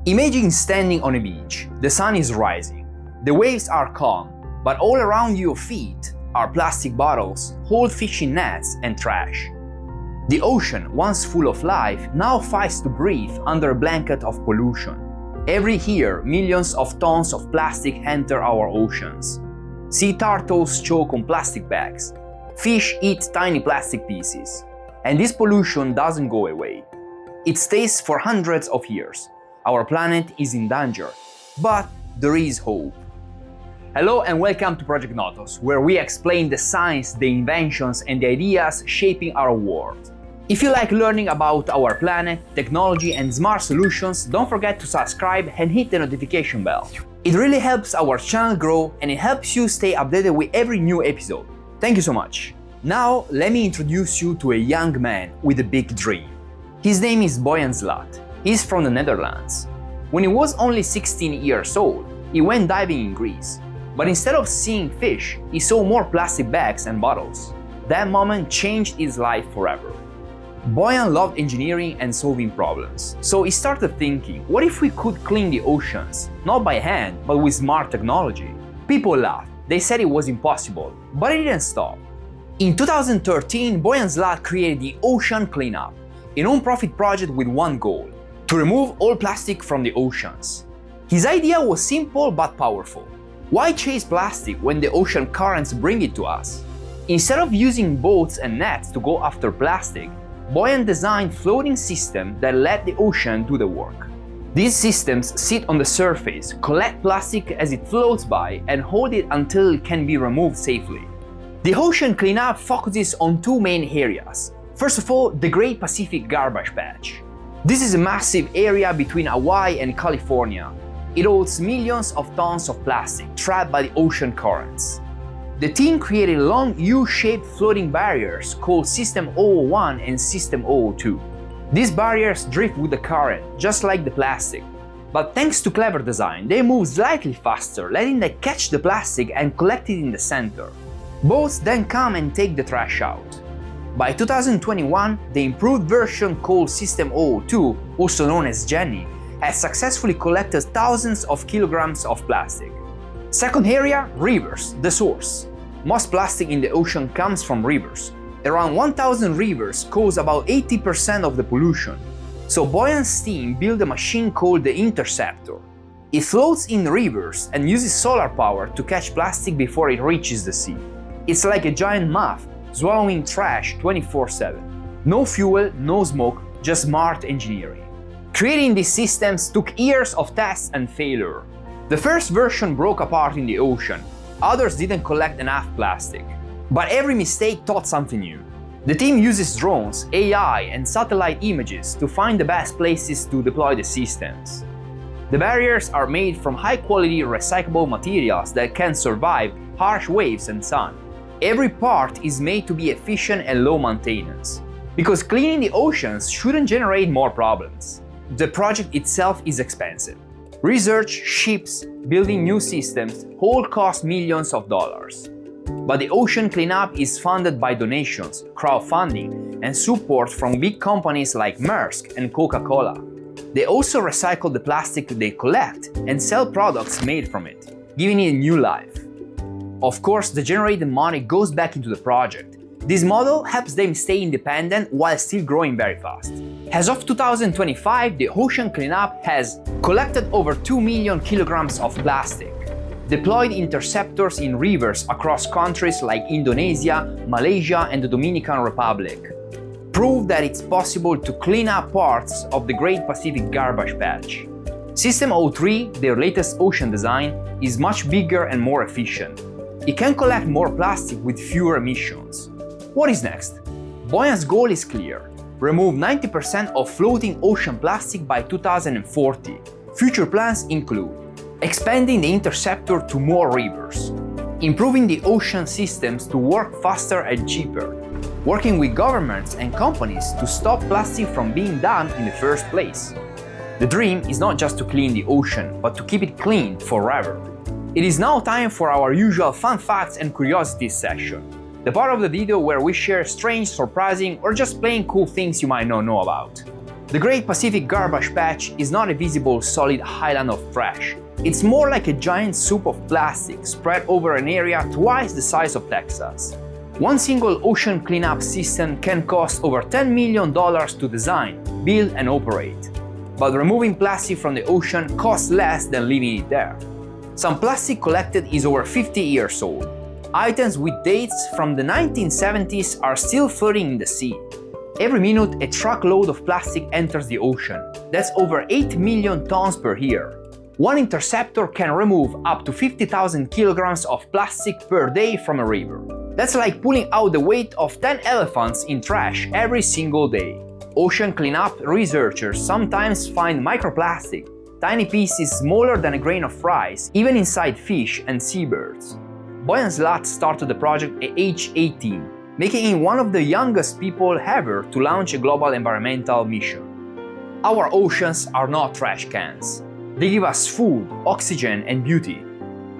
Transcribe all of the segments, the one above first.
Imagine standing on a beach. The sun is rising. The waves are calm, but all around your feet are plastic bottles, old fishing nets, and trash. The ocean, once full of life, now fights to breathe under a blanket of pollution. Every year, millions of tons of plastic enter our oceans. Sea turtles choke on plastic bags. Fish eat tiny plastic pieces. And this pollution doesn't go away. It stays for hundreds of years. Our planet is in danger, but there is hope. Hello and welcome to ProjectNOTOS, where we explain the science, the inventions, and the ideas shaping our world. If you like learning about our planet, technology, and smart solutions, don't forget to subscribe and hit the notification bell. It really helps our channel grow and it helps you stay updated with every new episode. Thank you so much. Now, let me introduce you to a young man with a big dream. His name is Boyan Slat. He's from the Netherlands. When he was only 16 years old, he went diving in Greece. But instead of seeing fish, he saw more plastic bags and bottles. That moment changed his life forever. Boyan loved engineering and solving problems, so he started thinking, what if we could clean the oceans, not by hand, but with smart technology? People laughed. They said it was impossible, but it didn't stop. In 2013, Boyan Slat created the Ocean Cleanup, a non-profit project with one goal: to remove all plastic from the oceans. His idea was simple but powerful. Why chase plastic when the ocean currents bring it to us? Instead of using boats and nets to go after plastic, Boyan designed floating systems that let the ocean do the work. These systems sit on the surface, collect plastic as it floats by, and hold it until it can be removed safely. The Ocean Cleanup focuses on two main areas. First of all, the Great Pacific Garbage Patch. This is a massive area between Hawaii and California. It holds millions of tons of plastic trapped by the ocean currents. The team created long U-shaped floating barriers called System 001 and System 002. These barriers drift with the current, just like the plastic. But thanks to clever design, they move slightly faster, letting them catch the plastic and collect it in the center. Boats then come and take the trash out. By 2021, the improved version called System 002, also known as Jenny, has successfully collected thousands of kilograms of plastic. Second area, rivers, the source. Most plastic in the ocean comes from rivers. Around 1,000 rivers cause about 80% of the pollution. So Boyan's team built a machine called the Interceptor. It floats in rivers and uses solar power to catch plastic before it reaches the sea. It's like a giant moth, swallowing trash 24/7. No fuel, no smoke, just smart engineering. Creating these systems took years of tests and failure. The first version broke apart in the ocean. Others didn't collect enough plastic. But every mistake taught something new. The team uses drones, AI, and satellite images to find the best places to deploy the systems. The barriers are made from high-quality recyclable materials that can survive harsh waves and sun. Every part is made to be efficient and low maintenance, because cleaning the oceans shouldn't generate more problems. The project itself is expensive. Research, ships, building new systems all cost millions of dollars. But the Ocean Cleanup is funded by donations, crowdfunding, and support from big companies like Maersk and Coca-Cola. They also recycle the plastic they collect and sell products made from it, giving it a new life. Of course, the generated money goes back into the project. This model helps them stay independent while still growing very fast. As of 2025, the Ocean Cleanup has collected over 2 million kilograms of plastic, deployed interceptors in rivers across countries like Indonesia, Malaysia, and the Dominican Republic, proved that it's possible to clean up parts of the Great Pacific Garbage Patch. System 03, their latest ocean design, is much bigger and more efficient. It can collect more plastic with fewer emissions. What is next? Boyan's goal is clear: remove 90% of floating ocean plastic by 2040. Future plans include expanding the Interceptor to more rivers, improving the ocean systems to work faster and cheaper, working with governments and companies to stop plastic from being dumped in the first place. The dream is not just to clean the ocean, but to keep it clean forever. It is now time for our usual fun facts and curiosities session, the part of the video where we share strange, surprising, or just plain cool things you might not know about. The Great Pacific Garbage Patch is not a visible solid island of trash. It's more like a giant soup of plastic spread over an area twice the size of Texas. One single ocean cleanup system can cost over $10 million to design, build and operate. But removing plastic from the ocean costs less than leaving it there. Some plastic collected is over 50 years old. Items with dates from the 1970s are still floating in the sea. Every minute, a truckload of plastic enters the ocean. That's over 8 million tons per year. One Interceptor can remove up to 50,000 kilograms of plastic per day from a river. That's like pulling out the weight of 10 elephants in trash every single day. Ocean cleanup researchers sometimes find microplastic, tiny pieces smaller than a grain of rice, even inside fish and seabirds. Boyan Slat started the project at age 18, making him one of the youngest people ever to launch a global environmental mission. Our oceans are not trash cans. They give us food, oxygen, and beauty.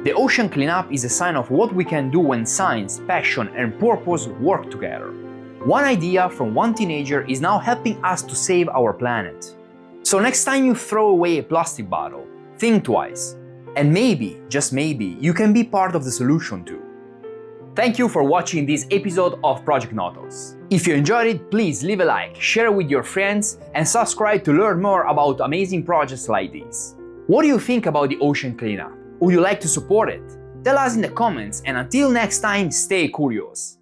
The ocean cleanup is a sign of what we can do when science, passion, and purpose work together. One idea from one teenager is now helping us to save our planet. So next time you throw away a plastic bottle, think twice. And maybe, just maybe, you can be part of the solution too. Thank you for watching this episode of Project NOTOS. If you enjoyed it, please leave a like, share it with your friends, and subscribe to learn more about amazing projects like this. What do you think about the ocean cleanup? Would you like to support it? Tell us in the comments, and until next time, stay curious.